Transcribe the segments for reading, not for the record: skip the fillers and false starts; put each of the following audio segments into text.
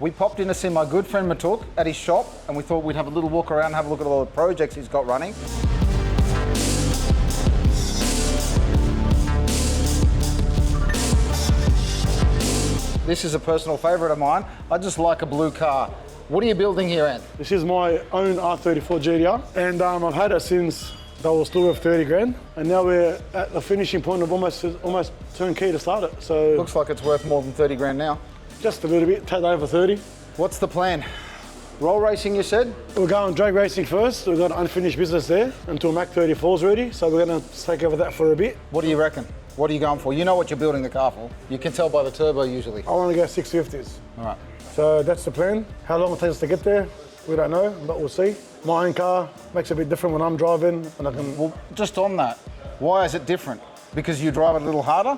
We popped in to see my good friend Maatouks at his shop, and we thought we'd have a little walk around, have a look at all the projects he's got running. This is a personal favourite of mine. I just like a blue car. What are you building here, Ant? This is my own R34 GTR, and I've had it since they were still worth 30 grand, and now we're at the finishing point of almost turnkey to start it. So looks like it's worth more than 30 grand now. Just a little bit, take over 30. What's the plan? Roll racing, you said? We're going drag racing first. We've got unfinished business there until Mac 34's ready, so we're going to take over that for a bit. What do you reckon? What are you going for? You know what you're building the car for. You can tell by the turbo usually. I want to go 650s. All right. So that's the plan. How long it takes us to get there, we don't know, but we'll see. My own car makes it a bit different when I'm driving, and I can... Well, just on that, why is it different? Because you drive it a little harder?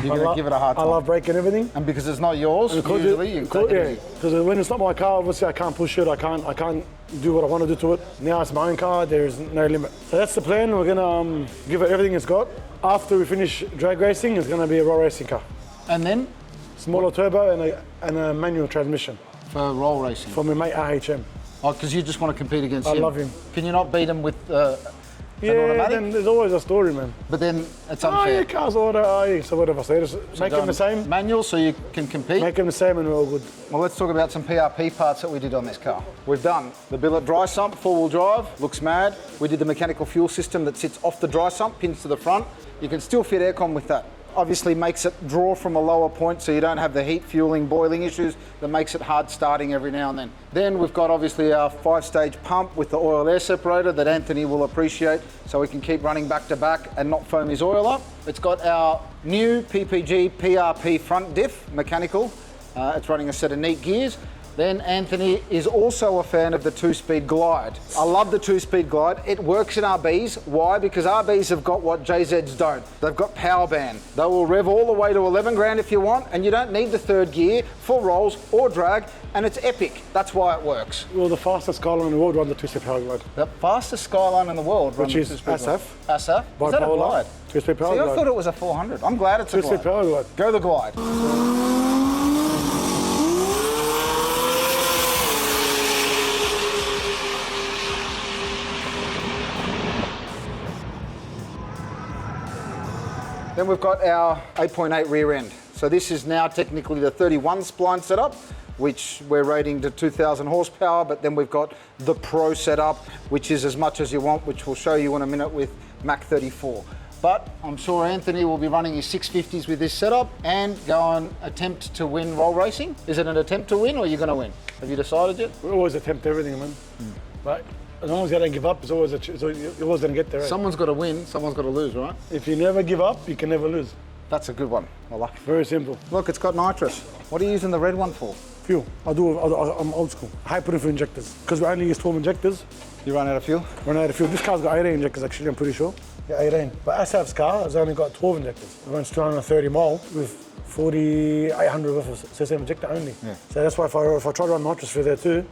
You're going to give it a hard time. I love braking everything. And because it's not yours, usually you take it easy. Because when it's not my car, obviously I can't push it, I can't do what I want to do to it. Now it's my own car, there is no limit. So that's the plan. We're going to give it everything it's got. After we finish drag racing, it's going to be a roll racing car. And then? Smaller turbo and a manual transmission. For roll racing? For my mate RHM. Oh, because you just want to compete against him? I love him. Can you not beat him with yeah, then there's always a story, man. But then it's unfair. Your car's order, so whatever. So just make them the same. Manual so you can compete? Make them the same and we're all good. Well, let's talk about some PRP parts that we did on this car. We've done the billet dry sump, four-wheel drive, looks mad. We did the mechanical fuel system that sits off the dry sump, pins to the front. You can still fit aircon with that. Obviously makes it draw from a lower point so you don't have the heat fueling, boiling issues that makes it hard starting every now and then. Then we've got obviously our 5-stage pump with the oil air separator that Anthony will appreciate so we can keep running back to back and not foam his oil up. It's got our new PPG PRP front diff, mechanical. It's running a set of neat gears. Then Anthony is also a fan of the 2-speed glide. I love the 2-speed glide. It works in RBs. Why? Because RBs have got what JZs don't. They've got power band. They will rev all the way to 11 grand if you want, and you don't need the third gear for rolls or drag, and it's epic. That's why it works. Well, the fastest Skyline in the world runs the 2-speed power glide. The fastest Skyline in the world runs the 2-speed glide. ASAF? Is that a glide? 2-speed power glide. I thought it was a 400. I'm glad it's a glide. 2-speed power glide. Go the glide. Then we've got our 8.8 rear end. So this is now technically the 31 spline setup, which we're rating to 2,000 horsepower, but then we've got the Pro setup, which is as much as you want, which we'll show you in a minute with Mac 34. But I'm sure Anthony will be running his 650s with this setup and go on attempt to win roll racing. Is it an attempt to win or are you going to win? Have you decided yet? We always attempt everything, man. Right? As long as you don't give up, you're always going to get there. Right? Someone's got to win, someone's got to lose, right? If you never give up, you can never lose. That's a good one. I like it. Very simple. Look, it's got nitrous. What are you using the red one for? Fuel. I'm old school. High putting for injectors. Because we only use 12 injectors. You run out of fuel? Run out of fuel. This car's got 18 injectors actually, I'm pretty sure. Yeah, 18. But Asaf's car has only got 12 injectors. It runs 230 mile with 4,800 worth of system injector only. Yeah. So that's why if I try to run nitrous through there too,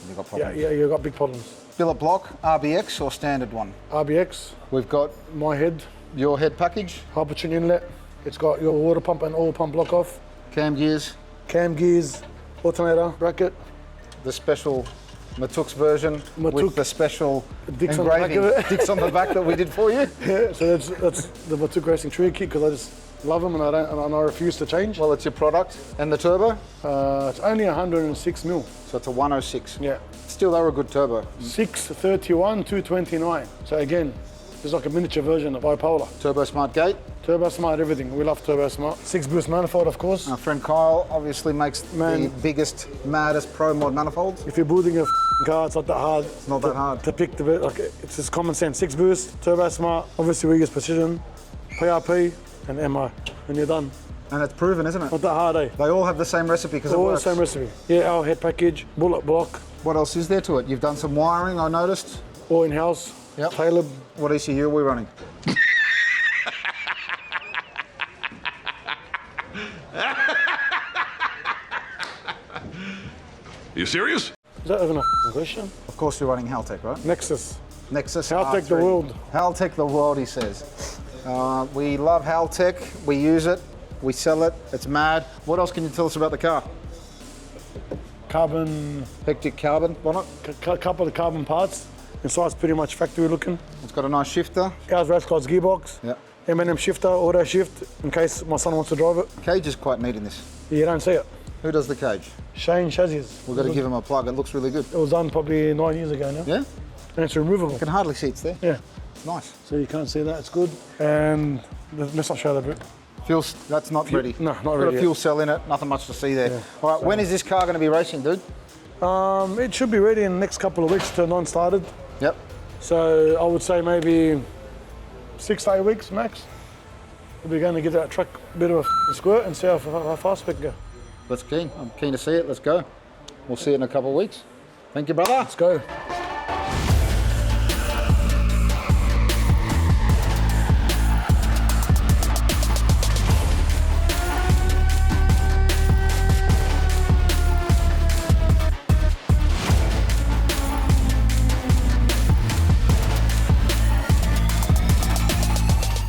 you've got problems. Yeah, you've got big problems. Billet block, RBX or standard one? RBX. We've got my head. Your head package. High pressure inlet. It's got your water pump and oil pump block off. Cam gears. Cam gears, alternator, bracket. The special Maatouks version with the special Dicks engraving. On the back of it. Dicks on the back that we did for you. Yeah, so that's the Maatouks Racing tree kit because I just love them and I refuse to change. Well, it's your product. And the turbo? It's only 106 mil. So it's a 106. Yeah. Still, they're a good turbo. 631, 229. So again, it's like a miniature version of bipolar. Turbo Smart gate. Turbo Smart everything. We love Turbo Smart. 6-boost manifold, of course. Our friend Kyle obviously makes the biggest, maddest Pro Mod manifolds. If you're building a car, it's not that hard. It's not that hard. To pick the bit, like it's just common sense. 6-boost, Turbo Smart. Obviously we use precision, PRP, and MI, and you're done. And it's proven, isn't it? Not that hard, eh? They all have the same recipe because it all works. The same recipe. Yeah, our head package, bullet block. What else is there to it? You've done some wiring, I noticed. All in-house. Yep. Tailored. What ECU are we running? You serious? Is that even a question? Of course you're running Haltech, right? Nexus. Nexus Haltech R3. the world. Haltech the world, he says. We love Haltech. We use it. We sell it. It's mad. What else can you tell us about the car? Carbon, Hectic carbon bonnet. couple of carbon parts. Inside's pretty much factory looking. It's got a nice shifter. Ours race car's gearbox. Yeah. M&M shifter, auto shift, in case my son wants to drive it. Cage is quite neat in this. You don't see it. Who does the cage? Shane Chassis. We've got to give him a plug. It looks really good. It was done probably 9 years ago now. Yeah? And it's removable. I can hardly see it's there. Yeah. It's nice. So you can't see that, it's good. And let's not show the boot. Fuel, that's not ready. No, not Got ready a fuel cell in it. Nothing much to see there. Yeah. All right, when is this car going to be racing, dude? It should be ready in the next couple of weeks to non-started. Yep. So I would say maybe 6 to 8 weeks max. We're going to give that truck a bit of a squirt and see how fast we can go. Let's keen. I'm keen to see it. Let's go. We'll see it in a couple of weeks. Thank you, brother. Let's go.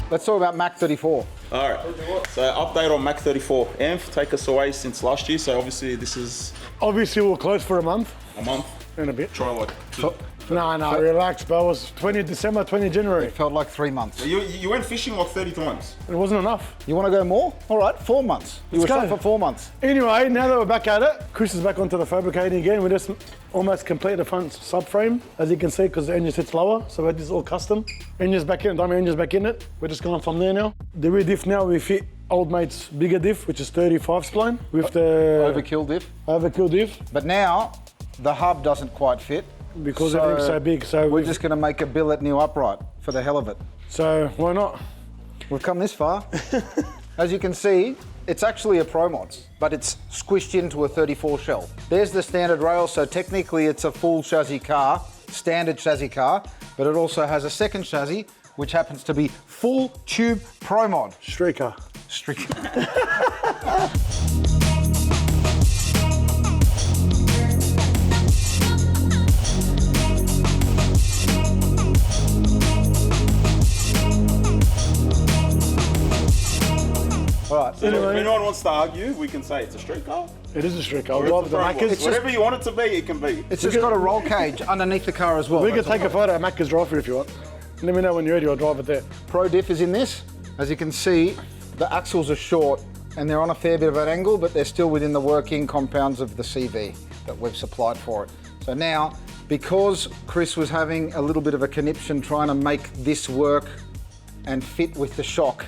Let's talk about Mac 34. All right, so update on Mac 34. Amph, take us away since last year, so obviously this is Obviously we're closed for a month a month. and a bit. Try like two. No, relax, bro. It was 20 December, 20 January. It felt like 3 months. You went fishing like 30 times. It wasn't enough. You want to go more? All right, 4 months. You Let's were go. shot for 4 months. Anyway, now that we're back at it, Chris is back onto the fabricating again. We just almost complete the front subframe, as you can see, because the engine sits lower. So this is all custom. Engine's back in, diamond engine's back in it. We're just going from there now. The rear diff now, we fit old mate's bigger diff, which is 35 spline, with the Overkill diff. overkill diff, But now, the hub doesn't quite fit. because everything's so big. So We're just going to make a billet new upright for the hell of it. So why not? We've come this far. As you can see, it's actually a Pro Mods, but it's squished into a 34 shell. There's the standard rail, so technically it's a full chassis car, standard chassis car, but it also has a second chassis, which happens to be full tube Pro Mod. Streaker. Strict. All right, So if anyone wants to argue, we can say it's a street car. It is a streaker. I'll Or drive it's the a Pro Mod. Macca's. Whatever you want it to be, it can be. it's just got a roll cage underneath the car as well. We can That's take a photo at Macca's drive-through if you want. Let me know when you're ready, I'll drive it there. Pro diff is in this. As you can see, the axles are short and they're on a fair bit of an angle, but they're still within the working compounds of the CV that we've supplied for it. So now, because Chris was having a little bit of a conniption trying to make this work and fit with the shock,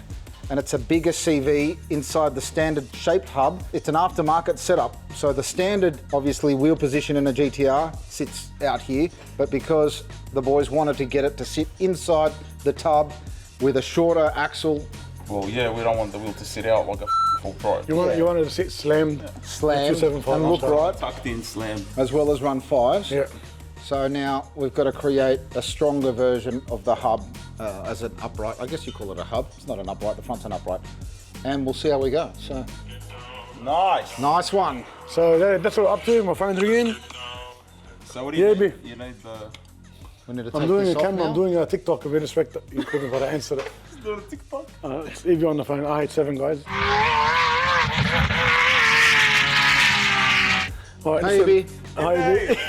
and it's a bigger CV inside the standard shaped hub, it's an aftermarket setup. So the standard, obviously, wheel position in a GTR sits out here, but because the boys wanted to get it to sit inside the tub with a shorter axle, Well, yeah, we don't want the wheel to sit out like a full pro. You want it to sit slammed, slammed 275 and look last time. right, Tucked in, slammed. as well as run fives. Yeah. So now we've got to create a stronger version of the hub as an upright. I guess you call it a hub. It's not an upright, the front's an upright. And we'll see how we go. So, Nice. nice one. So that's what we're up to. My phone's ringing. So what do you Yeah, need? B. You need the... We need to take I'm doing this a off camera, now. I'm doing a TikTok of respect. You couldn't have answered it. Doing a TikTok? It's Evie on the phone, RH7 guys. All right, Hey, Evie. Hi, Evie.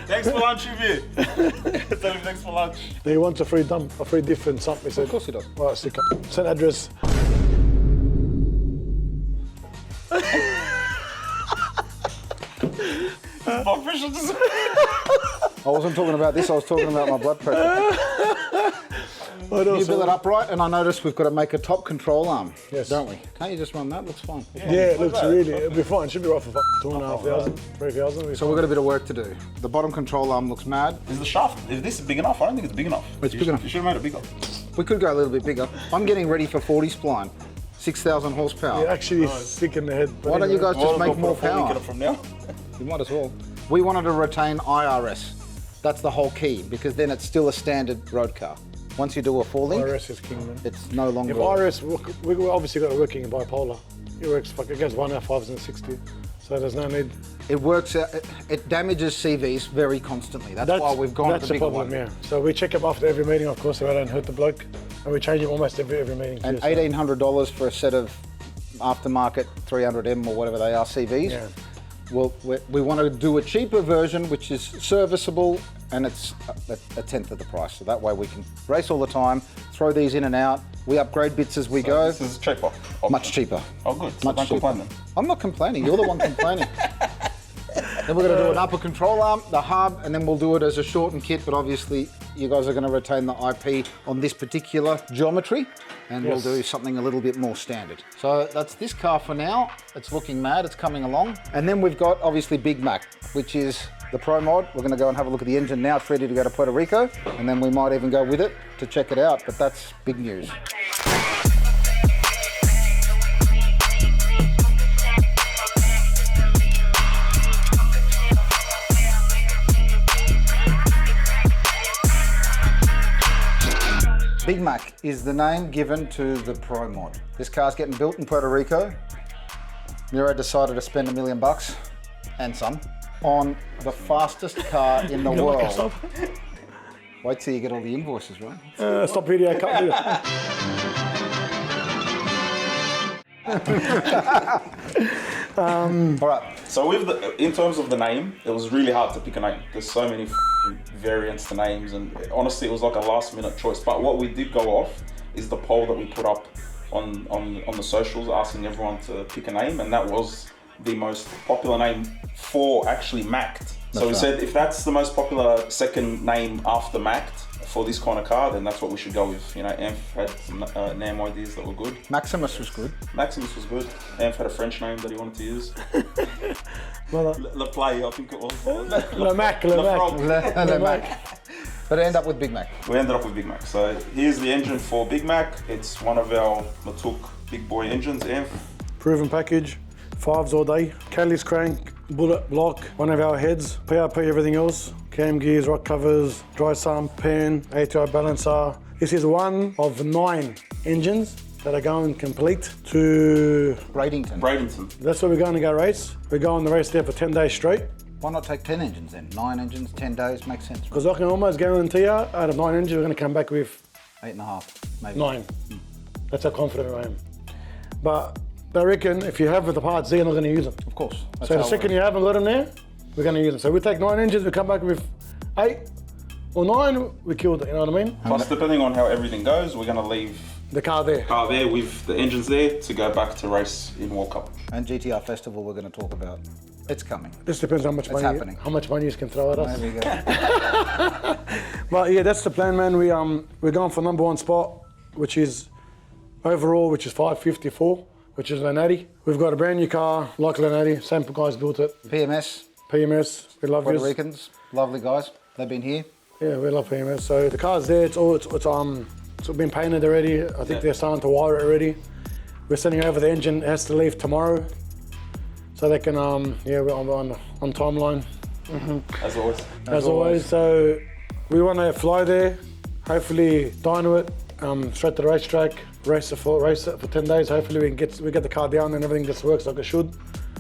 Thanks for lunch, Evie. Tell him thanks for lunch. He wants a free dump, a free diff and something. He said. Of course he does. All right, stick up. Send address. I wasn't talking about this, I was talking about my blood pressure. What You else? build it upright, and I noticed we've got to make a top control arm, Yes. don't we? Can't you just run that? Looks fine. Yeah, it looks really. It'll be fine. Should be right for 2,500, 3,000. So we've got a bit of work to do. The bottom control arm looks mad. Is the shaft, if this is big enough? I don't think it's big enough. It's big enough. You should have made it bigger. We could go a little bit bigger. I'm getting ready for 40 spline, 6,000 horsepower. You're actually sick in the head. but Why don't you anyway. guys just make more Get power? it from now. You might as well. We wanted to retain IRS. That's the whole key, because then it's still a standard road car. Once you do a four link, RS is king, man. it's no longer. If RS, we obviously got it working in bipolar. It works it goes 1F5s and 60, so there's no need. It works. It damages CVs very constantly. That's why we've gone That's with the the bigger problem, one. yeah. So we check them after every meeting, of course, so I don't hurt the bloke. And we change it almost every meeting. And too, $1,800 for a set of aftermarket 300M or whatever they are CVs. Yeah. Well, we want to do a cheaper version, which is serviceable, and it's a tenth of the price. So that way we can race all the time, throw these in and out. We upgrade bits as we go. This is cheaper. Much cheaper. Oh, good. So Much don't cheaper. complain then. I'm not complaining. You're the one complaining. Then we're going to do an upper control arm, the hub, and then we'll do it as a shortened kit. But obviously, you guys are going to retain the IP on this particular geometry, and Yes. we'll do something a little bit more standard. So that's this car for now. It's looking mad. It's coming along. And then we've got obviously Big Mac, which is the Pro Mod. We're going to go and have a look at the engine now. It's ready to go to Puerto Rico, and then we might even go with it to check it out. But that's big news. Big Mac is the name given to the Pro Mod. This car's getting built in Puerto Rico. Miro decided to spend $1 million and some on the fastest car in the You world. like yourself? Wait till you get all the invoices, right? Stop video, cut video. All right. So in terms of the name, it was really hard to pick a name. There's so many variants to names, and honestly, it was like a last-minute choice. But what we did go off is the poll that we put up on the socials, asking everyone to pick a name, and that was the most popular name for actually Macked. So we said if that's the most popular second name after Macked for this kind of car, then that's what we should go with. You know, Amph had some name ideas that were good. Maximus was good. Maximus was good. Amph had a French name that he wanted to use. Well, Le Play, I think it was. Le Mac. Le Mac. But end up with Big Mac. We ended up with Big Mac. So here's the engine for Big Mac. It's one of our Maatouks big boy engines, Amph. Proven package, 5s all day. Kelly's crank, bullet block, one of our heads, PRP, everything else. Cam gears, rock covers, dry sump, pan, ATI balancer. This is one of 9 engines that are going complete to... Bradenton. That's where we're going to go race. We're going to race there for 10 days straight. Why not take 10 engines then? 9 engines, 10 days, makes sense. Because I can almost guarantee you, out of 9 engines, we're going to come back with 8.5, maybe. 9. That's how confident I am. But I reckon if you have the parts there, you're not going to use them. Of course. That's So the how it second works. you haven't got them there, we're going to use them. So we take 9 engines, we come back with 8 or 9, we killed it, you know what I mean? Plus, depending on how everything goes, we're going to leave The car there. the car there with the engines there to go back to race in World Cup. And GTR Festival we're going to talk about. It's coming. This depends how much It's money happening. how much money you can throw at us. There we go. But yeah, that's the plan, man. We're going for #1 spot, which is overall, which is 554, which is Lanati. We've got a brand new car, like Lanati, same guys built it. PMS, PMS, we love Puerto this. Ricans, lovely guys. They've been here. Yeah, we love PMS. So the car's there. It's been painted already. I think they're starting to wire it already. We're sending over the engine. It has to leave tomorrow, so they can we're on timeline. As always. As always. So we want to fly there. Hopefully dyno it straight to the racetrack. Race it for 10 days. Hopefully we get the car down and everything just works like it should.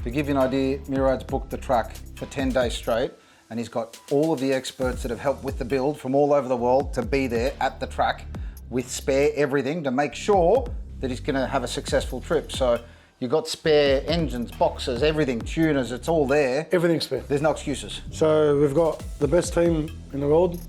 To give you an idea, Mirad's booked the track for 10 days straight, and he's got all of the experts that have helped with the build from all over the world to be there at the track with spare everything to make sure that he's going to have a successful trip. So you've got spare engines, boxes, everything, tuners, it's all there. Everything's spare. There's no excuses. So we've got the best team in the world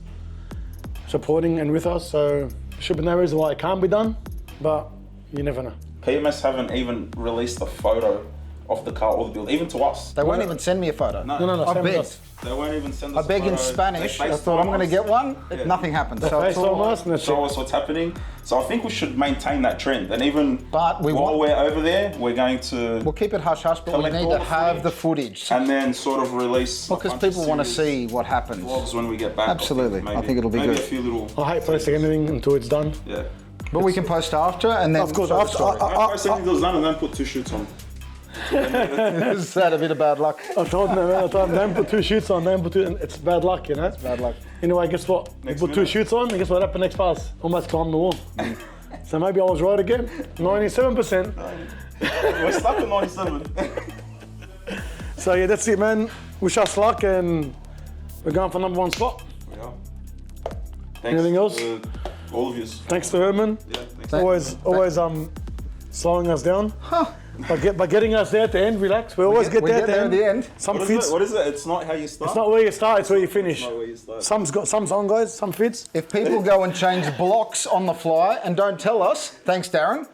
supporting and with us. So there should be no reason why it can't be done, but you never know. PMS haven't even released a photo of the car or the build, even to us. They won't even send me a photo. No, I same with begged. us. They won't even send I us a beg in photo. Spanish. They I thought I'm going to FaceTime get one. Yeah. Nothing happened. So it's FaceTime all, us and that's show it. us what's happening. So I think we should maintain that trend. And even But we while want- we're over there, we're going to we'll keep it hush hush, but we collect need all to the have footage. the footage. and then sort of release. a Because bunch of people want to serious see what happens. vlogs when we get back. Absolutely. I think it'll be maybe good. a few little. I hate posting anything until it's done. Yeah. But we can post after, and then Of course, after. I post something that was done and then put 2 shoots on. Is that a bit of bad luck? I told them, don't put 2 shoots on, don't put 2, it's bad luck, you know? Bad luck. Anyway, guess what? Next we put 2 minute. shoots on, and guess what happened next pass? Almost climbed the wall. So maybe I was right again. 97%. We're stuck at 97. So yeah, that's it, man. Wish us luck, and we're going for #1 spot. Yeah. Thanks Anything else? to All of you. Thanks to Herman. Yeah, thanks. Always slowing us down. By getting us there at the end, relax. We always get there at the end. Some fits. What is it? It's not how you start. It's not where you start, it's where you finish. It's not where you start. Some's on, guys, some fits. If people go and change blocks on the fly and don't tell us, thanks, Darren.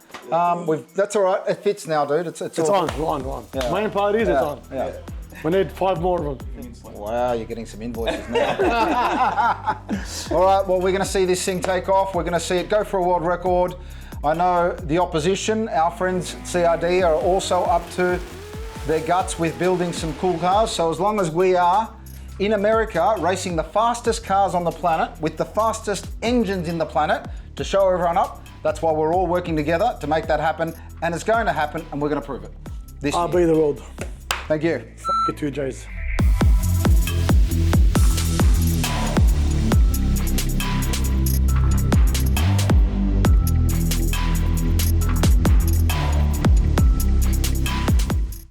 That's all right. It fits now, dude. It's on. We're on. Yeah. Main part is it's on. Yeah. We need 5 more of them. Wow, you're getting some invoices now. All right, well, we're going to see this thing take off. We're going to see it go for a world record. I know the opposition, our friends at CRD, are also up to their guts with building some cool cars. So as long as we are in America racing the fastest cars on the planet with the fastest engines in the planet to show everyone up, that's why we're all working together to make that happen. And it's going to happen, and we're going to prove it. I'll be the world. Thank you. F*** it to you, Jays.